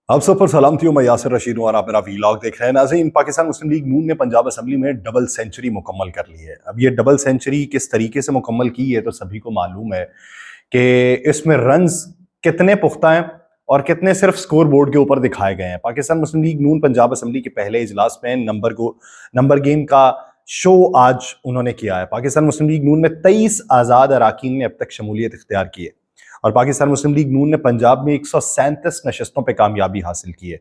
आप सब पर सलाम थी, मैं यासिर रशीद हूँ और आप मेरा वीलॉग देख रहे हैं। नाज़रीन, पाकिस्तान मुस्लिम लीग नून ने पंजाब असम्बली में डबल सेंचुरी मुकम्मल कर ली है। अब ये डबल सेंचुरी किस तरीके से मुकम्मल की है तो सभी को मालूम है कि इसमें रन्स कितने पुख्ता हैं और कितने सिर्फ स्कोर बोर्ड के ऊपर दिखाए गए हैं। पाकिस्तान मुस्लिम लीग नून पंजाब असम्बली के पहले इजलास में नंबर गेम का शो आज उन्होंने किया है। पाकिस्तान मुस्लिम लीग नून में 23 आज़ाद अराकीन ने अब तक शमूलियत इख्तियार की है और पाकिस्तान मुस्लिम लीग नून ने पंजाब में 137 नशस्तों पर कामयाबी हासिल की है।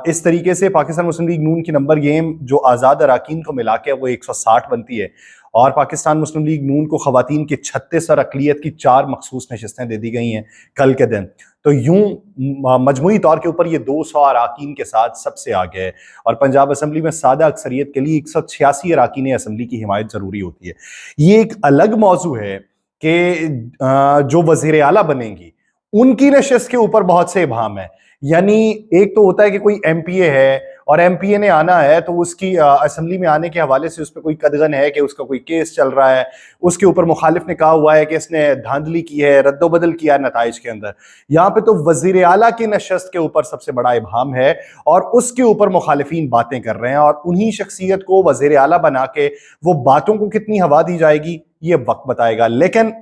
इस तरीके से पाकिस्तान मुस्लिम लीग नून की नंबर गेम जो आज़ाद अराकीन को मिला के वो 160 बनती है और पाकिस्तान मुस्लिम लीग नून को खवातीन की 36 और अकलियत की 4 मखसूस नशस्तें दे दी गई हैं कल के दिन। तो यूं मजमूई तौर के ऊपर ये 200 अराकीन के साथ सबसे आगे है और पंजाब असम्बली में सादा अक्सरियत के लिए 186 अराकीन असम्बली की हिमायत जरूरी होती है। ये एक अलग मौजू है कि जो वजीर आला बनेंगी उनकी नशिस्त के ऊपर बहुत से इबाम है। यानी एक तो होता है कि कोई एमपीए है और एमपीए ने आना है तो उसकी असेंबली में आने के हवाले से उस पर कोई कदगन है कि उसका कोई केस चल रहा है, उसके ऊपर मुखालिफ ने कहा हुआ है कि इसने धांधली की है, रद्दोबदल किया है नताइज के अंदर। यहाँ पे तो वजीर आला की नशिस्त के ऊपर सबसे बड़ा इबाम है और उसके ऊपर मुखालिफिन बातें कर रहे हैं और उन्हीं शख्सियत को वजीर आला बना के वो बातों को कितनी हवा दी जाएगी ये वक्त बताएगा। लेकिन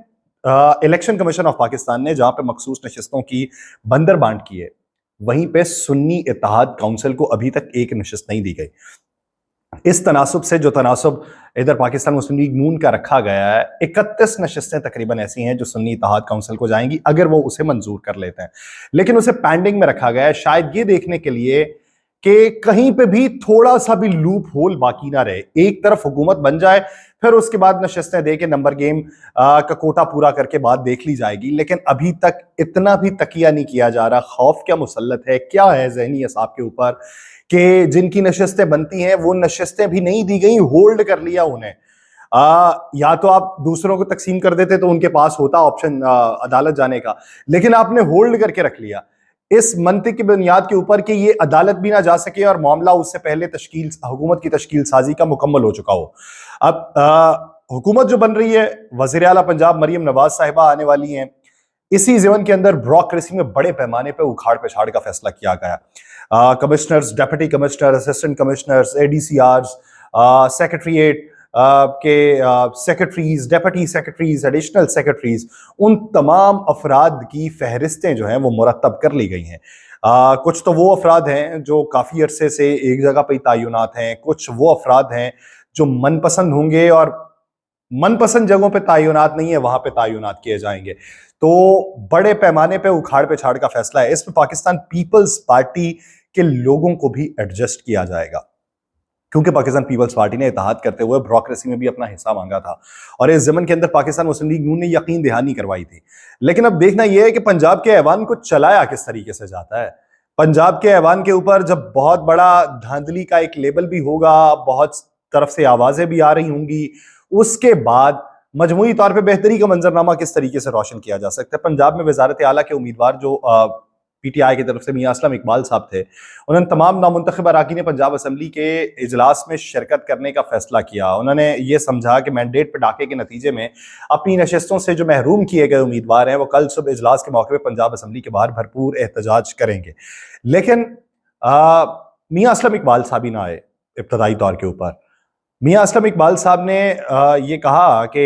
इलेक्शन कमीशन ऑफ पाकिस्तान ने जहां पे मखसूस नशिस्तों की बंदर बांट की है वहीं पे सुन्नी इत्तेहाद काउंसिल को अभी तक एक नशिस्त नहीं दी गई। इस तनासुब से जो तनासुब इधर पाकिस्तान मुस्लिम लीग नून का रखा गया है, 31 नशिस्तें तकरीबन ऐसी हैं जो सुन्नी इत्तेहाद काउंसिल को जाएंगी अगर वो उसे मंजूर कर लेते हैं, लेकिन उसे पेंडिंग में रखा गया है शायद ये देखने के लिए कि कहीं पे भी थोड़ा सा भी लूप होल बाकी ना रहे। एक तरफ हुकूमत बन जाए फिर उसके बाद नशिस्तें दे के नंबर गेम का कोटा पूरा करके बात देख ली जाएगी, लेकिन अभी तक इतना भी तकिया नहीं किया जा रहा। खौफ क्या मुसल्लत है, क्या है जहनी असाब के ऊपर कि जिनकी नशिस्तें बनती हैं वो नशिस्तें भी नहीं दी गई, होल्ड कर लिया उन्हें। या तो आप दूसरों को तकसीम कर देते तो उनके पास होता ऑप्शन अदालत जाने का, लेकिन आपने होल्ड करके रख लिया इस मंतिक की बुनियाद के ऊपर कि ये अदालत भी ना जा सके और मामला उससे पहले हुकूमत की तश्कील साजी का मुकम्मल हो चुका हो। अब हुकूमत जो बन रही है, वज़ीर आला पंजाब मरियम नवाज साहिबा आने वाली हैं। इसी ज़मन के अंदर ब्यूरोक्रेसी में बड़े पैमाने पर उखाड़ पिछाड़ का फैसला किया गया। Commissioners, deputy commissioner, assistant commissioners, ADCRs, secretariat के secretaries, deputy secretaries, additional secretaries, उन तमाम अफराद की फहरिस्तें जो हैं वो मुरतब कर ली गई हैं। कुछ तो वो अफराद हैं जो काफ़ी अरसे से एक जगह पर तयनात हैं, कुछ वो अफराद हैं जो मनपसंद होंगे और मनपसंद जगहों पे तयनात नहीं है वहां पे तयनात किए जाएंगे। तो बड़े पैमाने पे उखाड़ पिछाड़ का फैसला है। इसमें पाकिस्तान पीपल्स पार्टी के लोगों को भी एडजस्ट किया जाएगा क्योंकि पाकिस्तान पीपल्स पार्टी ने इत्तेहाद करते हुए ब्यूरोक्रेसी में भी अपना हिस्सा मांगा था और इस ज़मन के अंदर पाकिस्तान मुस्लिम लीग नून ने यकीन दहानी करवाई थी। लेकिन अब देखना यह है कि पंजाब के ऐवान को चलाया किस तरीके से जाता है। पंजाब के ऐवान के ऊपर जब बहुत बड़ा धांधली का एक लेबल भी होगा, बहुत तरफ से आवाजें भी आ रही होंगी, उसके बाद मजमूई तौर पे बेहतरी का मंजरनामा किस तरीके से रोशन किया जा सकता है। पंजाब में वजारत आला के उम्मीदवार जो पीटीआई की तरफ से मियां असलम इकबाल साहब थे, उन्होंने तमाम नामुंतखब अराकीन पंजाब असम्बली के इजलास में शिरकत करने का फैसला किया। उन्होंने ये समझा कि मैंडेट पर डाके के नतीजे में अपनी नशस्तों से जो महरूम किए गए उम्मीदवार हैं वो कल सुबह इजलास के मौके पर पंजाब असम्बली के बाहर भरपूर एहतजाज करेंगे। लेकिन मियां असलम इकबाल साहब ही ना आए। इब्तदाई तौर के ऊपर मियां असलम इकबाल साहब ने ये कहा कि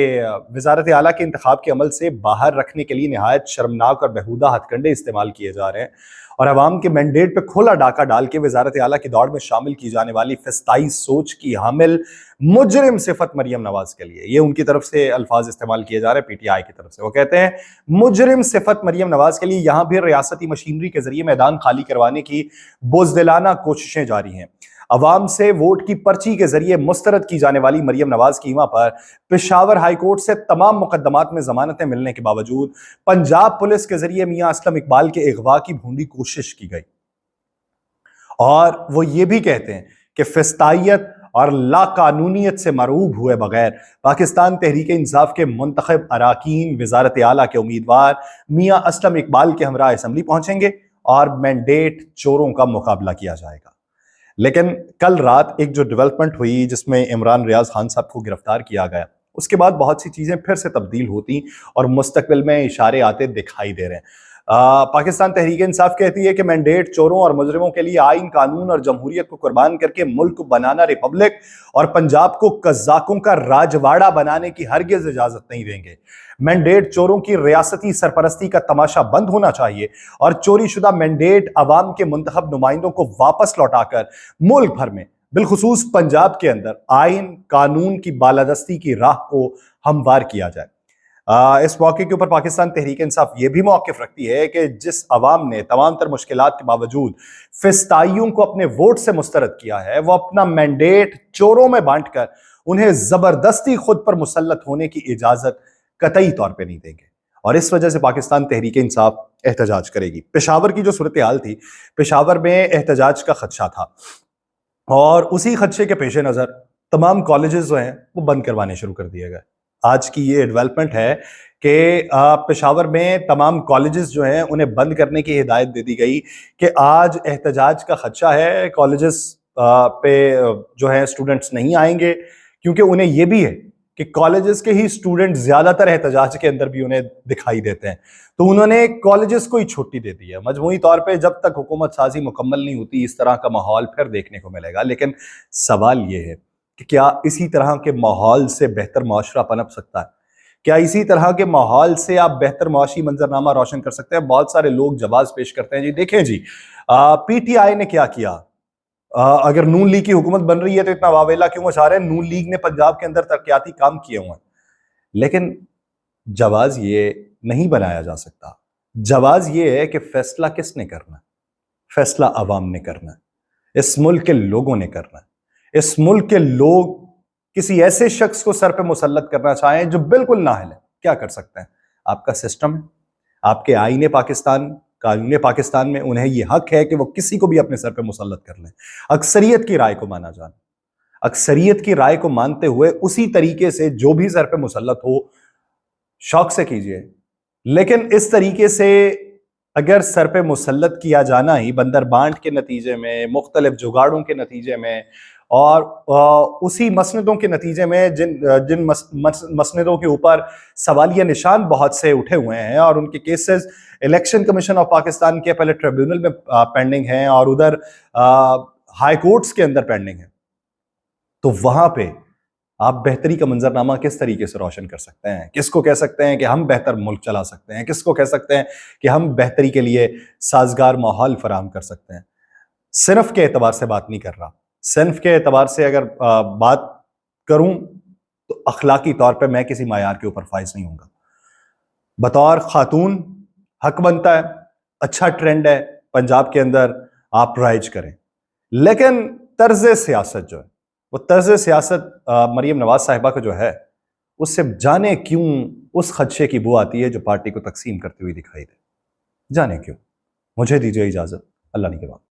वजारत आला के इंतखाब के अमल से बाहर रखने के लिए नहायत शर्मनाक और बेहूदा हथकंडे इस्तेमाल किए जा रहे हैं और अवाम के मैंडेट पे खुला डाका डाल के वजारत आला की दौड़ में शामिल की जाने वाली फिस्ताई सोच की हामिल मुजरिम सिफत मरियम नवाज के लिए, ये उनकी तरफ से अल्फाज इस्तेमाल किए जा रहे हैं पीटीआई की तरफ से। वो कहते हैं मुजरिम सिफत मरियम नवाज के लिए यहाँ भी रियासती मशीनरी के जरिए मैदान खाली करवाने की बुज़दिलाना कोशिशें जारी हैं। अवाम से वोट की पर्ची के जरिए मुस्तरद की जाने वाली मरियम नवाज की ईमा पर पेशावर हाई कोर्ट से तमाम मुकदमात में जमानतें मिलने के बावजूद पंजाब पुलिस के जरिए मियां असलम इकबाल के अगवा की भूंडी कोशिश की गई और वो ये भी कहते हैं कि फिस्तायत और लाकानूनियत से मरूब हुए बगैर पाकिस्तान तहरीक इंसाफ के मुंतखब अराकीन वजारत आला के उम्मीदवार मियां असलम इकबाल के हमरा असम्बली पहुंचेंगे और मैंडेट चोरों का मुकाबला किया जाएगा। लेकिन कल रात एक जो डेवलपमेंट हुई जिसमें इमरान रियाज खान साहब को गिरफ्तार किया गया, उसके बाद बहुत सी चीज़ें फिर से तब्दील होती और मुस्तकबिल में इशारे आते दिखाई दे रहे हैं। پاکستان تحریک انصاف کہتی ہے کہ مینڈیٹ چوروں اور مجرموں کے لیے آئین، قانون اور جمہوریت کو قربان کر کے ملک کو بنانا ریپبلک اور پنجاب کو قزاقوں کا راجواڑہ بنانے کی ہرگز اجازت نہیں دیں گے۔ مینڈیٹ چوروں کی ریاستی سرپرستی کا تماشا بند ہونا چاہیے اور چوری شدہ مینڈیٹ عوام کے منتخب نمائندوں کو واپس لوٹا کر ملک بھر میں بالخصوص پنجاب کے اندر آئین، قانون کی بالادستی کی راہ کو ہموار کیا جائے۔ اس موقع کے اوپر پاکستان تحریک انصاف یہ بھی موقف رکھتی ہے کہ جس عوام نے تمام تر مشکلات کے باوجود فسطائیوں کو اپنے ووٹ سے مسترد کیا ہے، وہ اپنا مینڈیٹ چوروں میں بانٹ کر انہیں زبردستی خود پر مسلط ہونے کی اجازت قطعی طور پہ نہیں دیں گے، اور اس وجہ سے پاکستان تحریک انصاف احتجاج کرے گی۔ پشاور کی جو صورتحال تھی، پشاور میں احتجاج کا خدشہ تھا، اور اسی خدشے کے پیش نظر تمام کالجز جو ہیں وہ بند کروانے شروع کر دیے گئے۔ آج کی یہ ڈیولپمنٹ ہے کہ پشاور میں تمام کالجز جو ہیں انہیں بند کرنے کی ہدایت دے دی گئی کہ آج احتجاج کا خدشہ ہے، کالجز پہ جو ہے اسٹوڈنٹس نہیں آئیں گے، کیونکہ انہیں یہ بھی ہے کہ کالجز کے ہی اسٹوڈنٹ زیادہ تر احتجاج کے اندر بھی انہیں دکھائی دیتے ہیں، تو انہوں نے کالجز کو ہی چھٹی دے دی ہے۔ مجموعی طور پہ جب تک حکومت سازی مکمل نہیں ہوتی اس طرح کا ماحول پھر دیکھنے کو ملے گا، لیکن سوال یہ ہے کہ کیا اسی طرح کے ماحول سے بہتر معاشرہ پنپ سکتا ہے؟ کیا اسی طرح کے ماحول سے آپ بہتر معاشی منظرنامہ روشن کر سکتے ہیں؟ بہت سارے لوگ جواز پیش کرتے ہیں، جی دیکھیں جی پی ٹی آئی نے کیا کیا، اگر نون لیگ کی حکومت بن رہی ہے تو اتنا واویلا کیوں مچا رہے ہیں؟ نون لیگ نے پنجاب کے اندر ترقیاتی کام کیے ہوئے ہیں، لیکن جواز یہ نہیں بنایا جا سکتا۔ جواز یہ ہے کہ فیصلہ کس نے کرنا ہے؟ فیصلہ عوام نے کرنا ہے، اس ملک کے لوگوں نے کرنا ہے۔ اس ملک کے لوگ کسی ایسے شخص کو سر پہ مسلط کرنا چاہیں جو بالکل نااہل ہے، کیا کر سکتے ہیں؟ آپ کا سسٹم ہے، آپ کے آئین پاکستان، قانون پاکستان میں انہیں یہ حق ہے کہ وہ کسی کو بھی اپنے سر پہ مسلط کر لیں۔ اکثریت کی رائے کو مانا جانا، اکثریت کی رائے کو مانتے ہوئے اسی طریقے سے جو بھی سر پہ مسلط ہو شوق سے کیجئے، لیکن اس طریقے سے اگر سر پہ مسلط کیا جانا ہی بندر بانٹ کے نتیجے میں، مختلف جگاڑوں کے نتیجے میں، اور اسی مسندوں کے نتیجے میں جن مسندوں کے اوپر سوالیہ نشان بہت سے اٹھے ہوئے ہیں اور ان کے cases election commission of Pakistan کے پہلے ٹریبیونل میں پینڈنگ ہیں اور ادھر ہائی کورٹس کے اندر پینڈنگ ہیں، تو وہاں پہ آپ بہتری کا منظرنامہ کس طریقے سے روشن کر سکتے ہیں؟ کس کو کہہ سکتے ہیں کہ ہم بہتر ملک چلا سکتے ہیں؟ کس کو کہہ سکتے ہیں کہ ہم بہتری کے لیے سازگار ماحول فراہم کر سکتے ہیں؟ صنف کے اعتبار سے بات نہیں کر رہا، صنف کے اعتبار سے اگر بات کروں تو اخلاقی طور پہ میں کسی معیار کے اوپر فائز نہیں ہوں گا۔ بطور خاتون حق بنتا ہے، اچھا ٹرینڈ ہے پنجاب کے اندر، آپ رائج کریں، لیکن طرز سیاست جو ہے وہ طرز سیاست مریم نواز صاحبہ کا جو ہے اس سے جانے کیوں اس خدشے کی بو آتی ہے جو پارٹی کو تقسیم کرتے ہوئے دکھائی دے، جانے کیوں۔ مجھے دیجیے اجازت، اللہ نگہبان۔